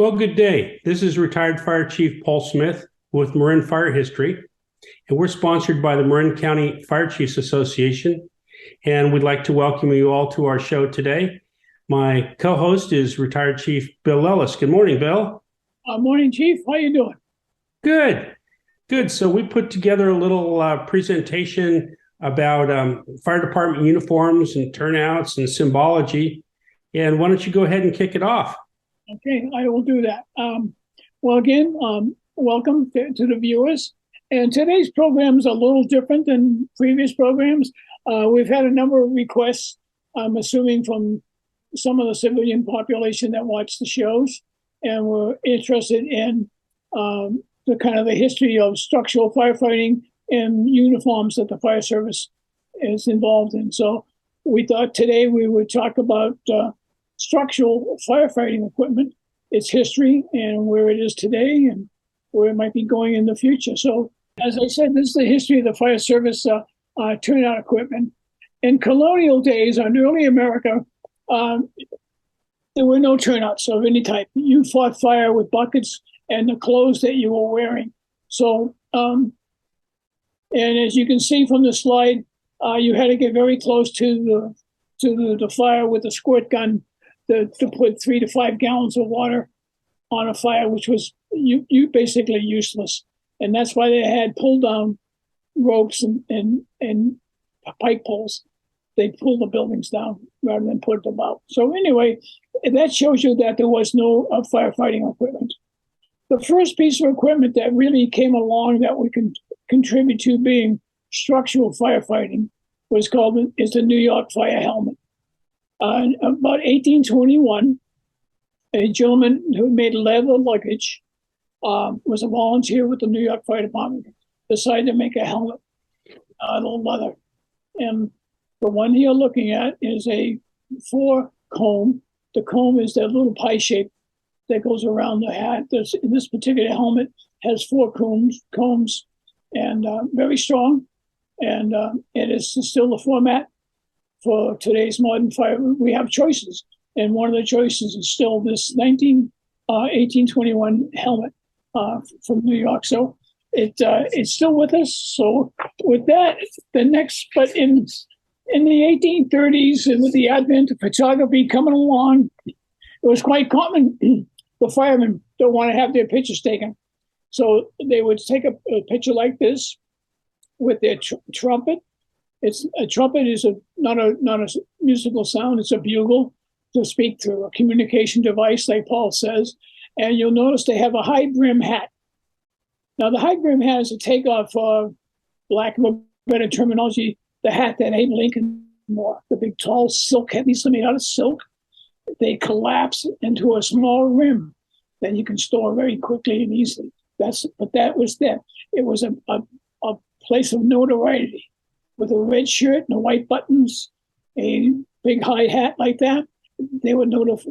Well, good day. This is retired Fire Chief Paul Smith with Marin Fire History, and we're sponsored by the Marin County Fire Chiefs Association, and we'd like to welcome you all to our show today. My co-host is retired Chief Bill Lellis. Good morning, Bill. Morning, Chief. How you doing? Good, good. So we put together a little presentation about fire department uniforms and turnouts and symbology, and why don't you go ahead and kick it off? Okay, I will do that. Welcome to the viewers. And today's program is a little different than previous programs. We've had a number of requests, I'm assuming from some of the civilian population that watch the shows, and we're interested in the history of structural firefighting and uniforms that the fire service is involved in. So we thought today we would talk about structural firefighting equipment, its history, and where it is today and where it might be going in the future. So, as I said, this is the history of the fire service turnout equipment. In colonial days, in early America, there were no turnouts of any type. You fought fire with buckets and the clothes that you were wearing. So, and as you can see from the slide, you had to get very close to the fire with a squirt gun to put 3 to 5 gallons of water on a fire, which was you basically useless. And that's why they had pull down ropes and pike poles. They pull the buildings down rather than put them out. So anyway, that shows you that there was no firefighting equipment. The first piece of equipment that really came along that we can contribute to being structural firefighting is the New York fire helmet. About 1821, a gentleman who made leather luggage, was a volunteer with the New York Fire Department, decided to make a helmet out of leather. And the one you're looking at is a 4-comb. The comb is that little pie shape that goes around the hat. This particular helmet has 4 combs, and very strong. And it is still the format for today's modern fire. We have choices, and one of the choices is still this 1821 helmet from New York. So it's still with us. So with that, but in the 1830s, and with the advent of photography coming along, it was quite common. The firemen don't want to have their pictures taken, so they would take a picture like this with their trumpet. A trumpet is not a musical sound. It's a bugle to speak through, a communication device, like Paul says. And you'll notice they have a high brim hat. Now, the high brim hat is a takeoff, for lack of a better terminology, the hat that Abe Lincoln wore, the big tall silk hat. These are made out of silk. They collapse into a small rim that you can store very quickly and easily. But that was them. It was a place of notoriety. With a red shirt and white buttons, a big high hat like that, they were noticed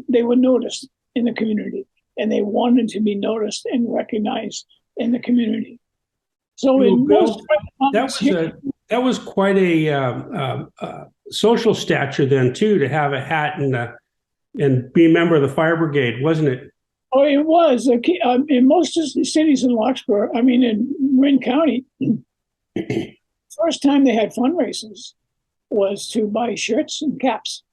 in the community, and they wanted to be noticed and recognized in the community. So in most that was quite a social stature then too, to have a hat and be a member of the fire brigade, wasn't it? Oh, it was. In most cities in Larkspur, in Marin County. First time they had fundraisers was to buy shirts and caps.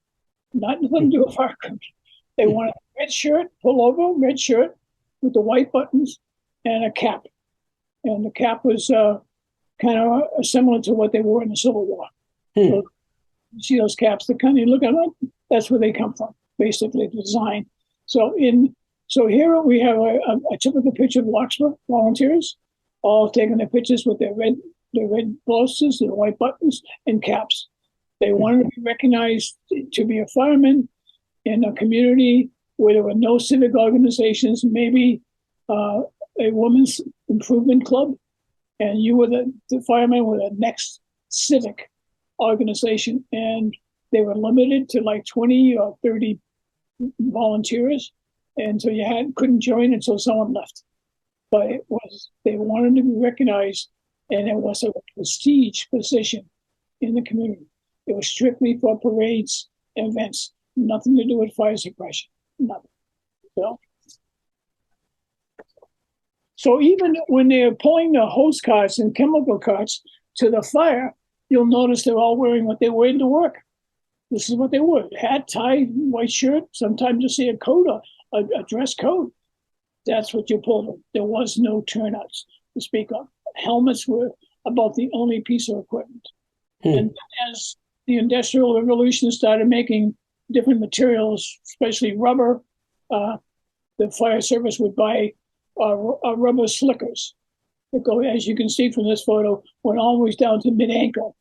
Nothing to do with fire company. They wanted a red shirt, pullover, red shirt with the white buttons, and a cap. And the cap was kind of similar to what they wore in the Civil War. So you see those caps, you look at them, that's where they come from, basically, the design. So here we have a typical picture of Larkspur volunteers, all taking their pictures with their red blouses, their white buttons, and caps. They wanted to be recognized to be a fireman in a community where there were no civic organizations, maybe a women's improvement club, and you were the firemen were the next civic organization, and they were limited to like 20 or 30 volunteers, and so you couldn't join until someone left. But they wanted to be recognized, and it was a prestige position in the community. It was strictly for parades and events, nothing to do with fire suppression, nothing. So So even when they're pulling the hose carts and chemical carts to the fire, you'll notice they're all wearing what they wear to work. This is what they wore: hat, tie, white shirt. Sometimes you see a coat, a dress coat. That's what you pulled them. There was no turnouts to speak of. Helmets were about the only piece of equipment. And as the Industrial Revolution started making different materials, especially rubber, the fire service would buy rubber slickers that go, as you can see from this photo, went always down to mid-ankle.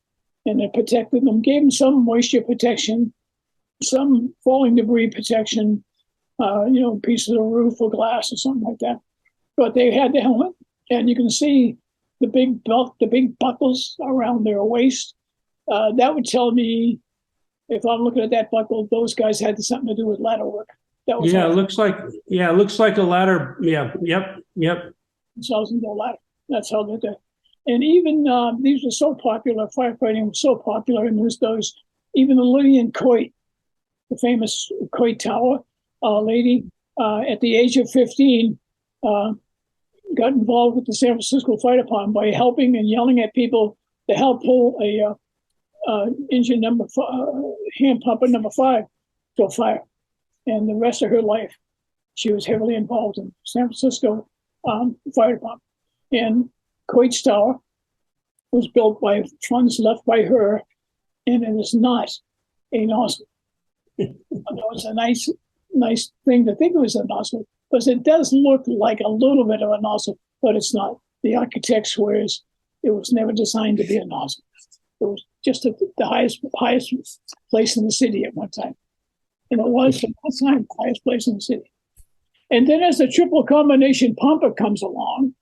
And it protected them, gave them some moisture protection, some falling debris protection, pieces of roof or glass or something like that. But they had the helmet, and you can see the big belt, the big buckles around their waist. That would tell me, if I'm looking at that buckle, those guys had something to do with ladder work. That was it looks like a ladder. Yeah, yep. Themselves into a ladder. That's how they did. And even these were so popular, firefighting was so popular in those days. Even the Lillian Coit, the famous Coit Tower lady, at the age of 15, got involved with the San Francisco Fire Department by helping and yelling at people to help pull a engine hand pumper number 5 to a fire. And the rest of her life, she was heavily involved in San Francisco Fire Department. And Coit's Tower was built by funds left by her, and it is not a nozzle. It's a nice thing to think it was a nozzle, because it does look like a little bit of a nozzle, but it's not. The architect swears it was never designed to be a nozzle. It was just at the highest place in the city at one time. And it was, at that time, the highest place in the city. And then as the triple combination pumper comes along,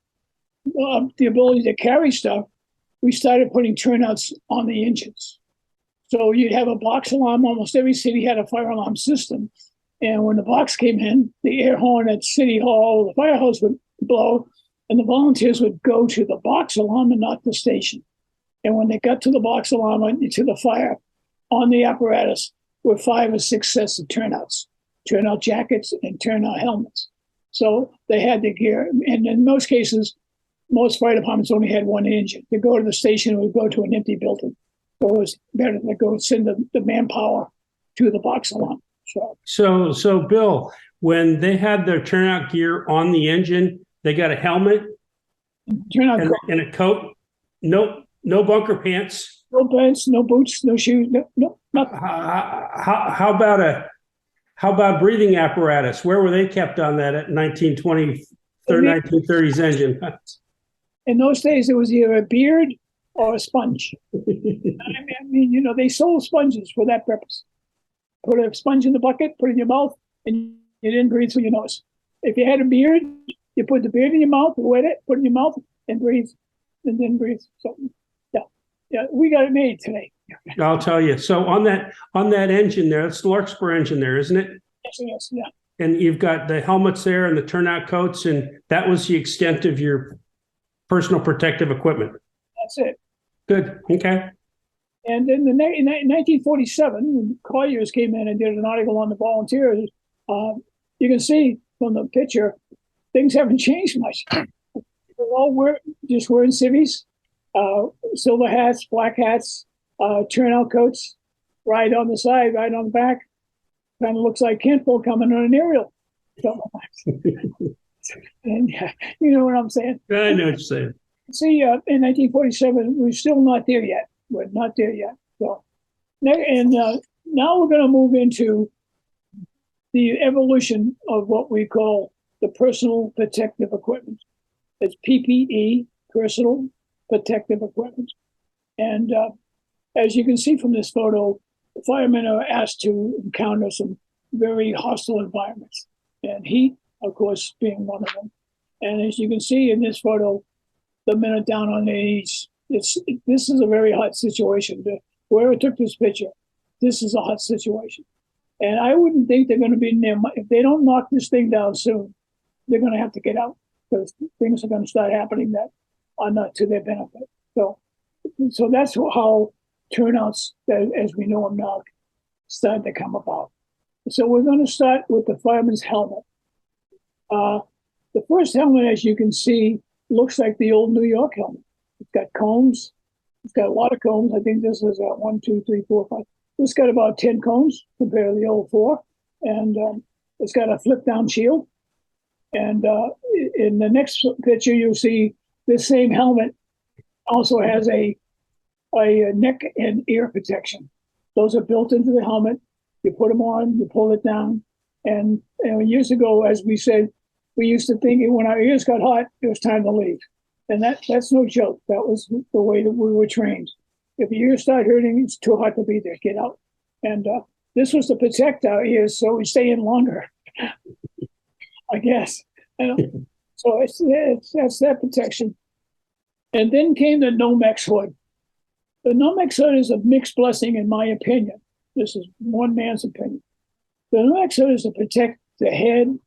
the ability to carry stuff, we started putting turnouts on the engines. So you'd have a box alarm. Almost every city had a fire alarm system. And when the box came in, the air horn at City Hall, the firehouse would blow, and the volunteers would go to the box alarm and not the station. And when they got to the box alarm, to the fire, on the apparatus were 5 or 6 sets of turnouts, turnout jackets and turnout helmets. So they had the gear. And in most cases, most fire departments only had one engine. To go to the station, it would go to an empty building. So it was better to go send the manpower to the box alarm. So Bill, when they had their turnout gear on the engine, they got a helmet and a coat. No bunker pants. No pants, no boots, no shoes, no nothing. How about breathing apparatus? Where were they kept on that at 1930s engine? In those days, it was either a beard or a sponge. I mean, they sold sponges for that purpose. Put a sponge in the bucket, put it in your mouth, and you didn't breathe through your nose. If you had a beard, you put the beard in your mouth, wet it, put it in your mouth, and breathe, and then breathe. So, yeah, we got it made today. I'll tell you. So on that engine there, that's the Larkspur engine there, isn't it? Yes, yeah. And you've got the helmets there and the turnout coats, and that was the extent of your personal protective equipment. That's it. Good. Okay. And in 1947, when Colliers came in and did an article on the volunteers, you can see from the picture, things haven't changed much. They're all just wearing civvies, silver hats, black hats, turnout coats, right on the side, right on the back. Kind of looks like Kentville coming on an aerial. And you know what I'm saying? I know what you're saying. See, in 1947, we're still not there yet. We're not there yet. So, and now we're going to move into the evolution of what we call the personal protective equipment. It's PPE, personal protective equipment. And as you can see from this photo, the firemen are asked to encounter some very hostile environments, and heat, of course, being one of them. And as you can see in this photo, the men are down on their knees. This is a very hot situation. Whoever took this picture, this is a hot situation. And I wouldn't think they're going to be near, if they don't knock this thing down soon, they're going to have to get out, because things are going to start happening that are not to their benefit. So that's how turnouts, as we know them now, started to come about. So we're going to start with the fireman's helmet. The The first helmet, as you can see, looks like the old New York helmet. It's got combs. It's got a lot of combs. I think this is 1, 2, 3, 4, 5. This got about 10 combs compared to the old 4. And it's got a flip-down shield. And in the next picture, you'll see this same helmet also has a neck and ear protection. Those are built into the helmet. You put them on, you pull it down. And years ago, as we said, we used to think when our ears got hot, it was time to leave. And that's no joke. That was the way that we were trained. If your ears start hurting, it's too hot to be there. Get out. And this was to protect our ears so we stay in longer, I guess. So that's that protection. And then came the Nomex hood. The Nomex hood is a mixed blessing, in my opinion. This is one man's opinion. The Nomex hood is to protect the head,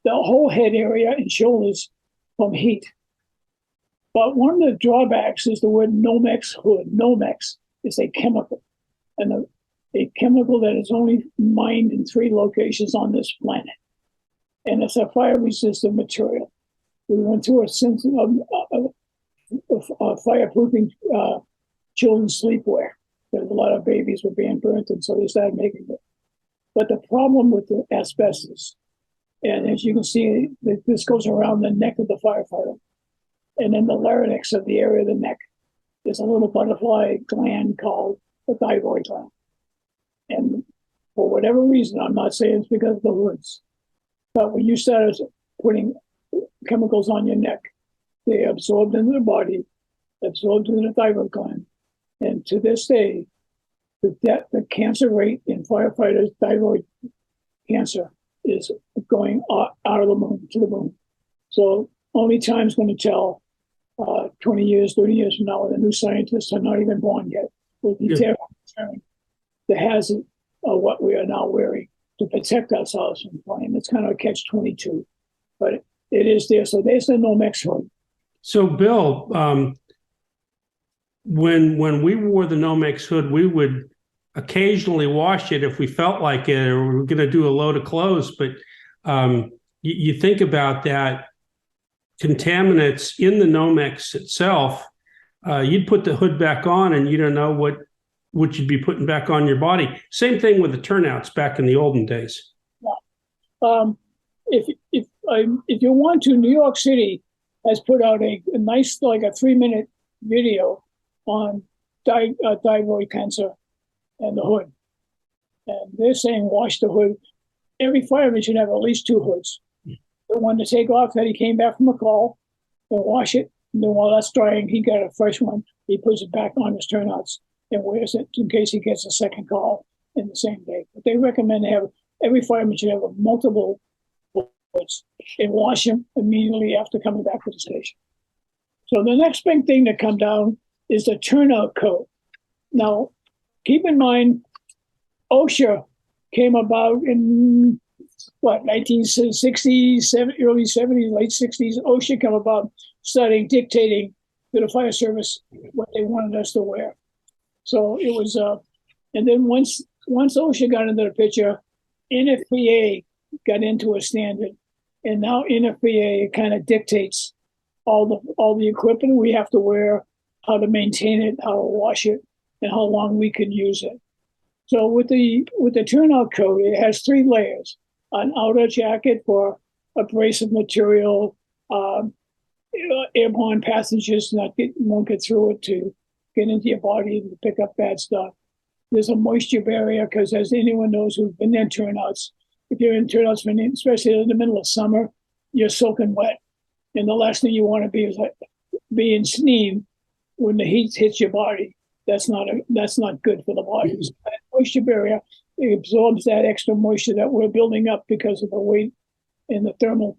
the whole head area and shoulders from heat. But one of the drawbacks is the word Nomex hood. Nomex is a chemical, and a chemical that is only mined in 3 locations on this planet. And it's a fire-resistant material. We went through a sense of fireproofing children's sleepwear. There's a lot of babies were being burnt, and so they started making it. But the problem with the asbestos, and as you can see, this goes around the neck of the firefighter. And in the larynx of the area of the neck, there's a little butterfly gland called the thyroid gland. And for whatever reason, I'm not saying it's because of the hoods, but when you start putting chemicals on your neck, they absorb into the body, absorb into the thyroid gland. And to this day, the cancer rate in firefighters' thyroid cancer is going out of the moon, to the moon. So only time's going to tell 20 years, 30 years from now, when the new scientists are not even born yet, will be determined the hazard of what we are now wearing to protect ourselves from flame. It's kind of a catch-22, but it is there. So there's the Nomex hood. So, Bill, when we wore the Nomex hood, we would occasionally wash it if we felt like it, or we were going to do a load of clothes. But you think about that, contaminants in the Nomex itself, you'd put the hood back on and you don't know what you'd be putting back on your body. Same thing with the turnouts back in the olden days. Yeah. If you want to, New York City has put out a nice, like a 3-minute video on thyroid cancer and the hood. And they're saying wash the hood. Every fireman should have at least 2 hoods. The one to take off that he came back from a call, and wash it. And then while that's drying, he got a fresh one. He puts it back on his turnouts and wears it in case he gets a second call in the same day. But they recommend every fireman should have multiple hoods and wash them immediately after coming back to the station. So the next big thing to come down is the turnout code. Now, keep in mind, OSHA came about in 1960s, early 70s, late 60s. OSHA came about starting dictating to the fire service what they wanted us to wear. So it was, and then once OSHA got into the picture, NFPA got into a standard, and now NFPA kind of dictates all the equipment we have to wear, how to maintain it, how to wash it, and how long we can use it. So with the turnout coat, it has 3 layers: an outer jacket for abrasive material, airborne pathogens won't get through it to get into your body and pick up bad stuff. There's a moisture barrier because, as anyone knows who's been in turnouts, if you're in turnouts, especially in the middle of summer, you're soaking wet, and the last thing you want to be is like being steam when the heat hits your body. That's not good for the body. So that moisture barrier, it absorbs that extra moisture that we're building up because of the weight and the thermal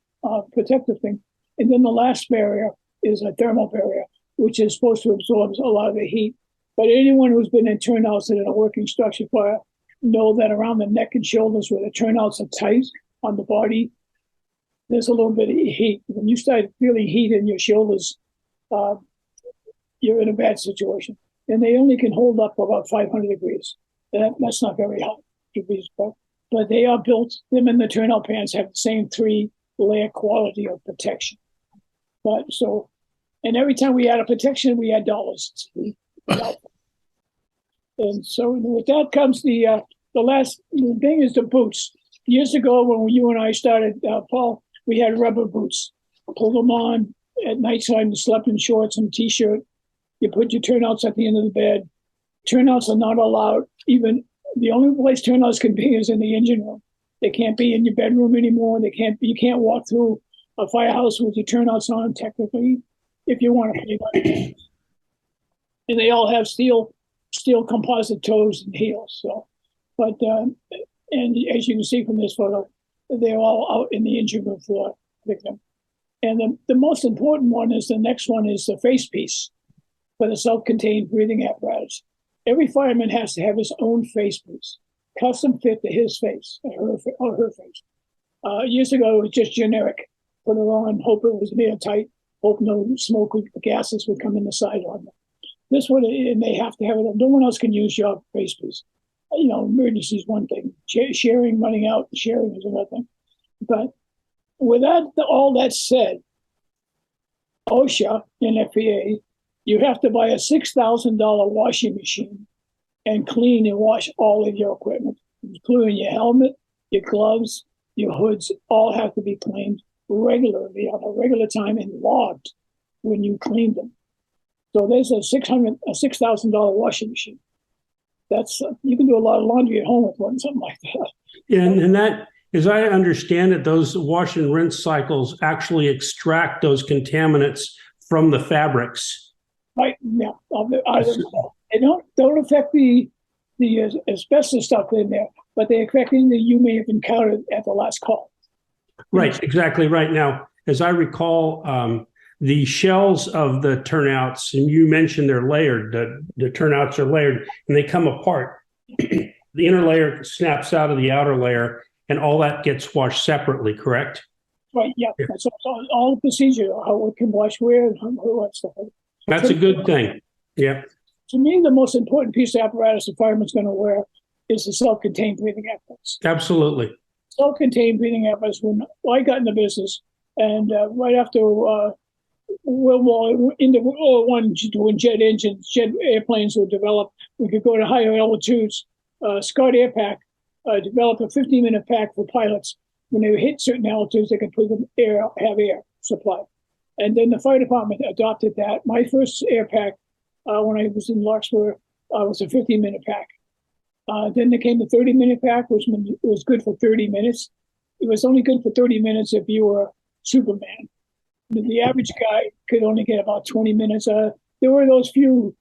protective thing. And then the last barrier is a thermal barrier, which is supposed to absorb a lot of the heat. But anyone who's been in turnouts and in a working structure fire know that around the neck and shoulders where the turnouts are tight on the body, there's a little bit of heat. When you start feeling heat in your shoulders, you're in a bad situation. And they only can hold up about 500 degrees. That's not very hot degrees, but they are built, them and the turnout pants have the same 3 layer quality of protection. But so, and every time we add a protection, we add dollars. And so with that comes the last thing is the boots. Years ago, when you and I started, Paul, we had rubber boots. Pulled them on at nighttime. You slept in shorts and a t-shirt. You put your turnouts at the end of the bed. Turnouts are not allowed. Even the only place turnouts can be is in the engine room. They can't be in your bedroom anymore. You can't walk through a firehouse with your turnouts on, technically, if you want to play by. And they all have steel composite toes and heels. So, but and as you can see from this photo, they're all out in the engine room floor victim. And the most important one is the next one is the face piece for the self-contained breathing apparatus. Every fireman has to have his own face piece, custom fit to his face or her face. Years ago, it was just generic. Put it on, hope it was airtight, hope no smoke gases would come in the side on them. This one, and they have to have it. No one else can use your face piece. Emergency is one thing. Sharing, running out, sharing is another thing. But with all that said, OSHA and FAA, you have to buy a $6,000 washing machine and clean and wash all of your equipment, including your helmet, your gloves, your hoods, all have to be cleaned regularly on a regular time and logged when you clean them. So there's a $6,000 washing machine. That's you can do a lot of laundry at home with one, something like that. Yeah, and that, as I understand it, those wash and rinse cycles actually extract those contaminants from the fabrics. Right. Yeah. They don't affect the asbestos stuff in there, but they affect anything that you may have encountered at the last call. Right. Exactly right. Now, as I recall, the shells of the turnouts, and you mentioned they're layered, the turnouts are layered and they come apart. The inner layer snaps out of the outer layer and all that gets washed separately, correct? Right, yeah. That's all the procedure, how it can wash where and what stuff. That's a good thing. Yeah. To me, the most important piece of apparatus a fireman's going to wear is the self-contained breathing apparatus. Absolutely. Self-contained breathing apparatus, when I got in the business, and right after World War I, when jet airplanes were developed, we could go to higher altitudes. Scott Air Pack developed a 15-minute pack for pilots. When they hit certain altitudes, they could put them have air supply. And then the fire department adopted that. My first air pack, when I was in Larkspur, was a 15-minute pack. Then there came the 30-minute pack, which was good for 30 minutes. It was only good for 30 minutes if you were Superman. The average guy could only get about 20 minutes. There were those few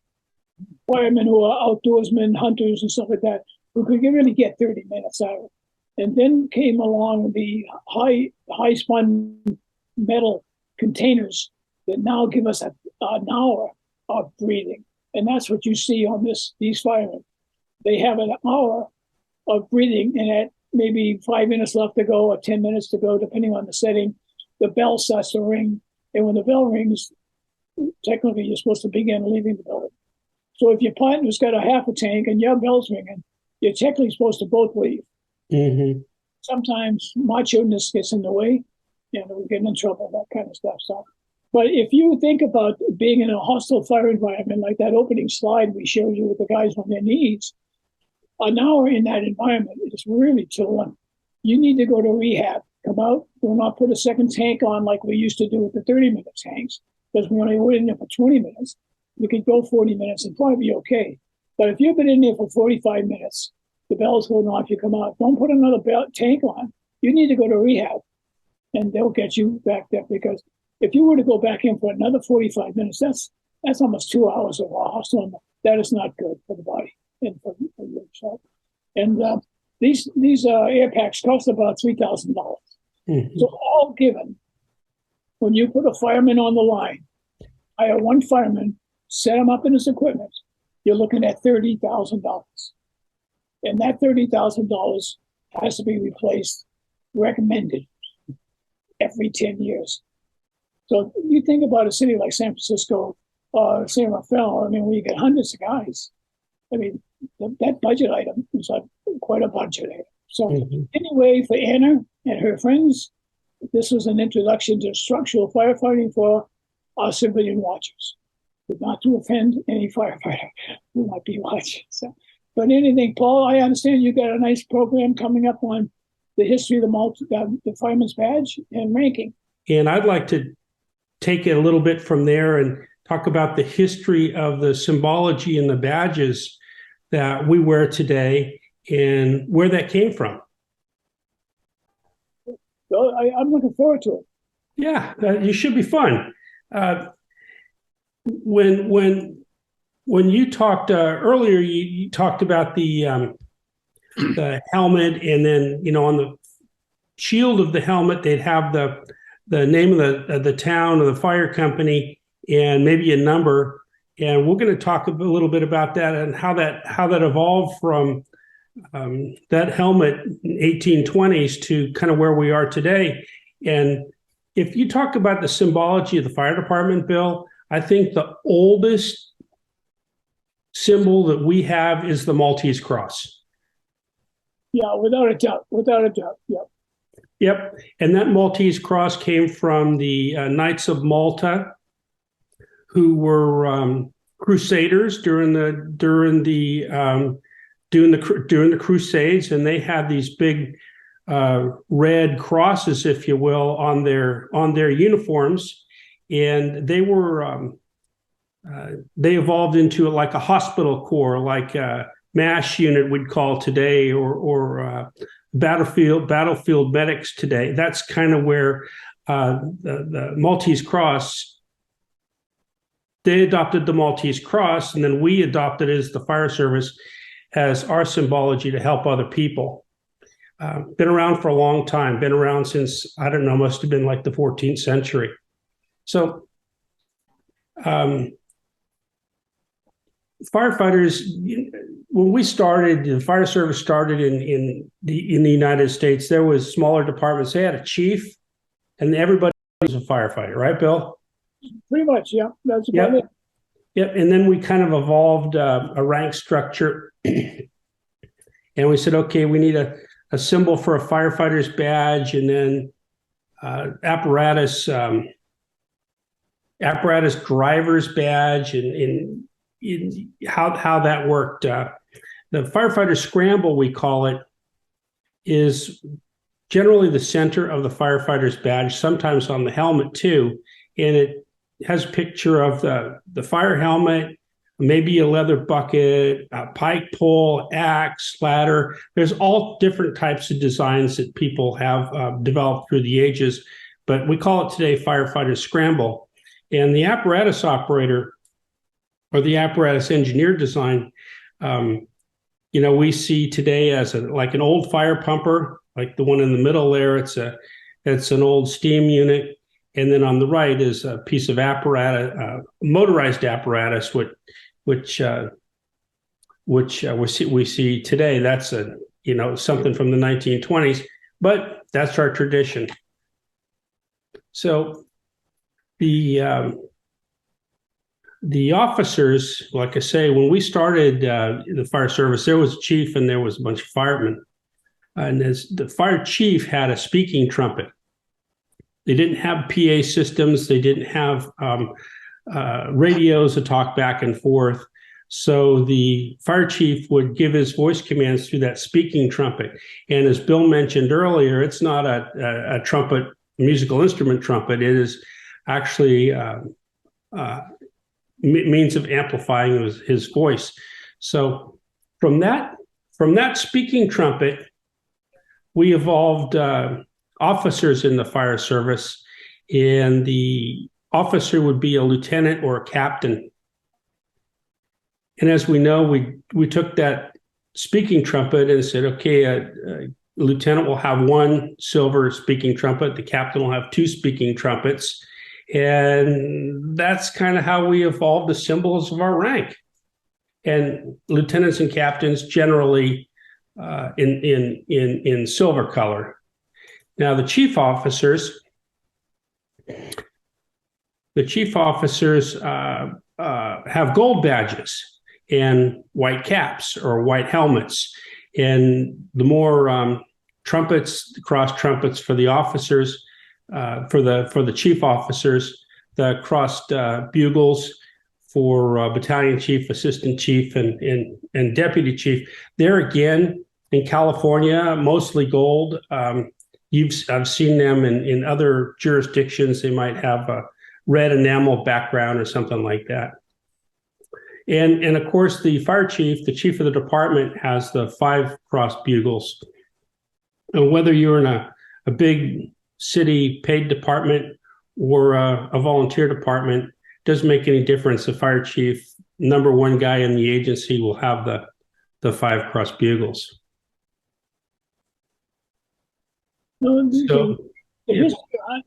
firemen who are outdoorsmen, hunters, and stuff like that, who could really get 30 minutes out of it. And then came along the high spun metal containers that now give us an hour of breathing. And that's what you see on these firemen. They have an hour of breathing, and at maybe 5 minutes left to go or 10 minutes to go, depending on the setting, the bell starts to ring. And when the bell rings, technically you're supposed to begin leaving the building. So if your partner's got a half a tank and your bell's ringing, you're technically supposed to both leave. Mm-hmm. Sometimes macho-ness gets in the way, and we're getting in trouble, that kind of stuff. So, but if you think about being in a hostile fire environment, like that opening slide we showed you with the guys on their knees, an hour in that environment is really too long. You need to go to rehab. Come out, do not put a second tank on like we used to do with the 30-minute tanks, because we only were in there for 20 minutes. You could go 40 minutes and probably be okay. But if you've been in there for 45 minutes, the bell's going off, you come out, don't put another tank on. You need to go to rehab, and they'll get you back there, because if you were to go back in for another 45 minutes, that's almost 2 hours of hostile. That is not good for the body and for yourself. And these air packs cost about $3,000. Mm-hmm. So all given, when you put a fireman on the line, hire one fireman, set him up in his equipment, you're looking at $30,000. And that $30,000 has to be replaced, recommended, every 10 years. So you think about a city like San Francisco or San Rafael, I mean, where you get hundreds of guys. I mean, that budget item is like quite a budget item. So anyway, for Anna and her friends, this was an introduction to structural firefighting for our civilian watchers, but not to offend any firefighter who might be watching. So, but anything, Paul, I understand you got a nice program coming up on the history of the fireman's badge and ranking. And I'd like to take it a little bit from there and talk about the history of the symbology and the badges that we wear today and where that came from. So I'm looking forward to it. Yeah, it should be fun. When you talked earlier, you talked about the helmet, and then on the shield of the helmet they'd have the name of the town or the fire company and maybe a number. And we're going to talk a little bit about that and how that evolved from that helmet in 1820s to kind of where we are today. And if you talk about the symbology of the fire department, Bill, I think the oldest symbol that we have is the Maltese cross. Yeah, without a doubt. Yep. Yep. And that Maltese cross came from the Knights of Malta, who were crusaders during the Crusades, and they had these big red crosses, if you will, on their uniforms, and they were they evolved into like a hospital corps, like a MASH unit we'd call today, or battlefield medics today. That's kind of where the Maltese cross. They adopted the Maltese cross, and then we adopted it as the fire service as our symbology to help other people. Been around for a long time, been around since, I don't know, must have been like the 14th century. So firefighters, when we started, the fire service started in the United States, there was smaller departments. They had a chief, and everybody was a firefighter, right, Bill? Pretty much, yeah. That's about it. Yep. And then we kind of evolved a rank structure, and we said, okay, we need a symbol for a firefighter's badge, and then apparatus driver's badge, and how that worked. The firefighter scramble, we call it, is generally the center of the firefighter's badge, sometimes on the helmet too, and it has a picture of the fire helmet, maybe a leather bucket, a pike pole, axe, ladder. There's all different types of designs that people have developed through the ages, but we call it today firefighter scramble. And the apparatus operator or the apparatus engineer design, we see today as like an old fire pumper, like the one in the middle there. It's an old steam unit. And then on the right is a piece of apparatus, motorized apparatus, which we see today. That's something from the 1920s, but that's our tradition. So the officers, like I say, when we started the fire service, there was a chief and there was a bunch of firemen, and the fire chief had a speaking trumpet. They didn't have PA systems. They didn't have radios to talk back and forth. So the fire chief would give his voice commands through that speaking trumpet. And as Bill mentioned earlier, it's not a trumpet, musical instrument trumpet. It is actually means of amplifying his voice. So from that speaking trumpet, we evolved officers in the fire service, and the officer would be a lieutenant or a captain. And as we know, we took that speaking trumpet and said, okay, a lieutenant will have one silver speaking trumpet, the captain will have two speaking trumpets, and that's kind of how we evolved the symbols of our rank. And lieutenants and captains generally in silver color. Now, the chief officers have gold badges and white caps or white helmets. And the more trumpets, cross trumpets for the officers, for the chief officers, the crossed bugles for battalion chief, assistant chief, and deputy chief. There again, in California, mostly gold. I've seen them in other jurisdictions. They might have a red enamel background or something like that. And of course, the fire chief, the chief of the department, has the 5 crossed bugles. And whether you're in a big city paid department or a volunteer department, doesn't make any difference. The fire chief, number 1 guy in the agency, will have the 5 crossed bugles. No, the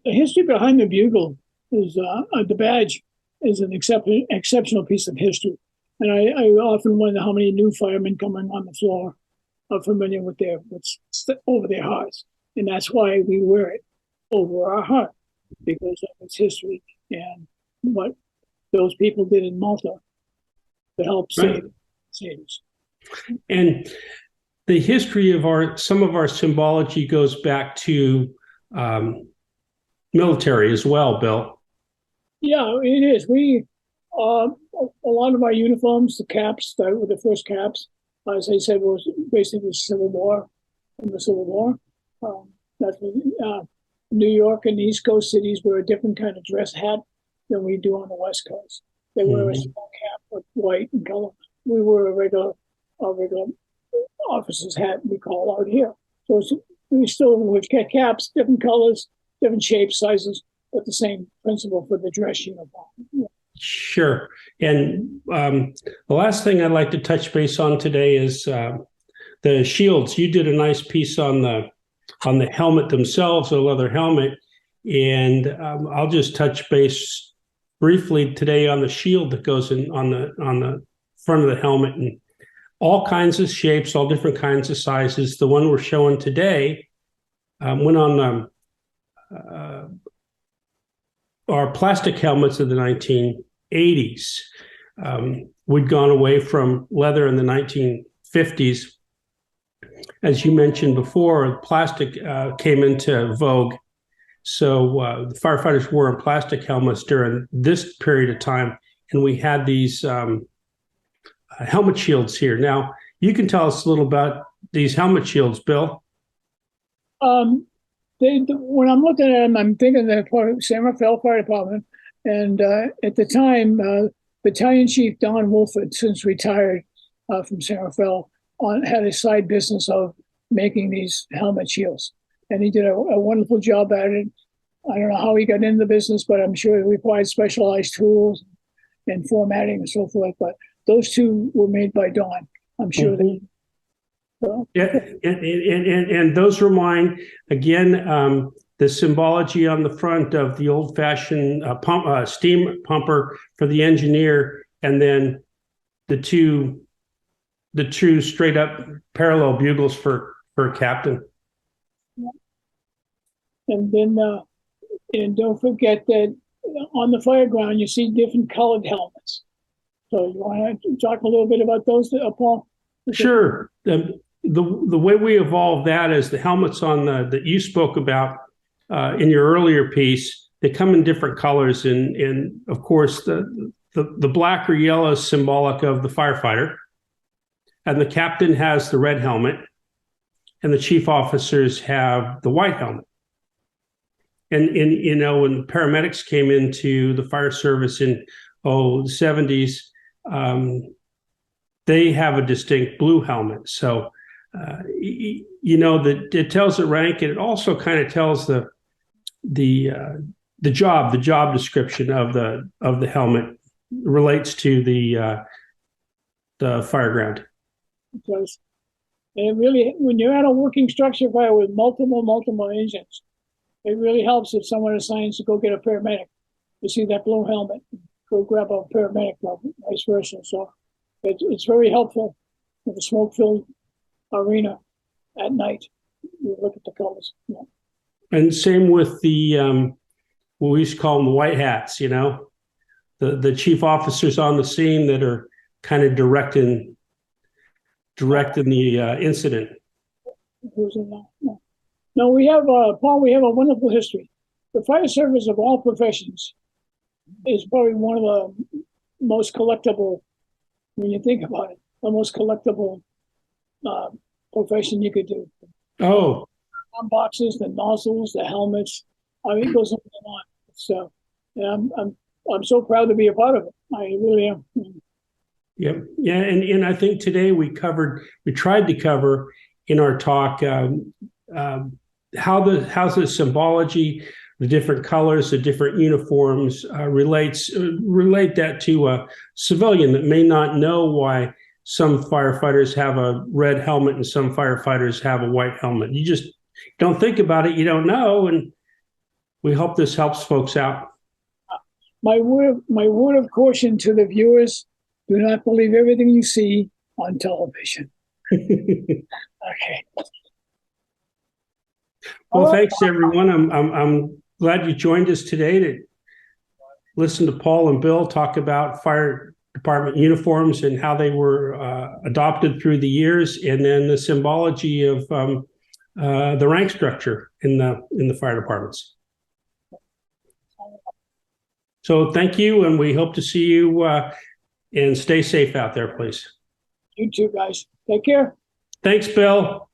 history behind the bugle is the badge is an exceptional piece of history. And I often wonder how many new firemen coming on the floor are familiar with what's over their hearts. And that's why we wear it over our heart, because of its history and what those people did in Malta to help save us. And the history of some of our symbology goes back to military as well, Bill. Yeah, it is. We a lot of our uniforms, the caps, started with the first caps. As I said, was basically the Civil War. From the Civil War, that's when, New York and the East Coast cities wear a different kind of dress hat than we do on the West Coast. They wear a small cap with white and color. We wear a regular officer's hat, we call out here. So we still with caps, different colors, different shapes, sizes, but the same principle for the dress uniform. Yeah. Sure. And the last thing I'd like to touch base on today is the shields. You did a nice piece on the helmet themselves, a leather helmet, and I'll just touch base briefly today on the shield that goes in on the front of the helmet, and all kinds of shapes, all different kinds of sizes. The one we're showing today went on our plastic helmets of the 1980s. We'd gone away from leather in the 1950s. As you mentioned before, plastic came into vogue. So the firefighters wore plastic helmets during this period of time, and we had these helmet shields here. Now, you can tell us a little about these helmet shields, Bill. When I'm looking at them, I'm thinking the San Rafael Fire Department, and at the time, Battalion Chief Don Wolford, since retired from San Rafael, had a side business of making these helmet shields, and he did a wonderful job at it. I don't know how he got into the business, but I'm sure it required specialized tools and formatting and so forth. But those two were made by Don. I'm sure they. So. Yeah, and those were mine. Again, the symbology on the front of the old-fashioned steam pumper for the engineer, and then the two straight-up parallel bugles for captain. Yeah. And then, and don't forget that on the fire ground you see different colored helmets. So you want to talk a little bit about those, Paul? Sure. The way we evolved that is the helmets on that you spoke about in your earlier piece. They come in different colors, and of course the black or yellow is symbolic of the firefighter, and the captain has the red helmet, and the chief officers have the white helmet. And you know, when paramedics came into the fire service in the 70s, they have a distinct blue helmet. So you know that it tells the rank, and it also kind of tells the job description of the helmet relates to the fire ground. Because it really, when you're at a working structure fire with multiple engines, it really helps if someone assigns to go get a paramedic. You see that blue helmet, go grab a paramedic, or vice versa. So it's very helpful in the smoke-filled arena at night. You look at the colors. Yeah. And same with the what we used to call them the white hats. You know, the chief officers on the scene that are kind of directing the incident. Who's in that? No, we have Paul. We have a wonderful history. the fire service of all professions is probably one of the most collectible, when you think about it, the most collectible profession you could do. Oh, Boxes, the nozzles, the helmets. I mean, it goes on and on. So, and I'm so proud to be a part of it. I really am. yeah, yeah, and I think today we tried to cover in our talk how the symbology, the different colors, the different uniforms relate that to a civilian that may not know why some firefighters have a red helmet and some firefighters have a white helmet. You just don't think about it, you don't know, and we hope this helps folks out. My word of caution to the viewers: do not believe everything you see on television. Okay. Well, thanks everyone. I'm glad you joined us today to listen to Paul and Bill talk about fire department uniforms and how they were adopted through the years, and then the symbology of the rank structure in the fire departments. So thank you, and we hope to see you and stay safe out there, please. You too, guys. Take care. Thanks, Bill.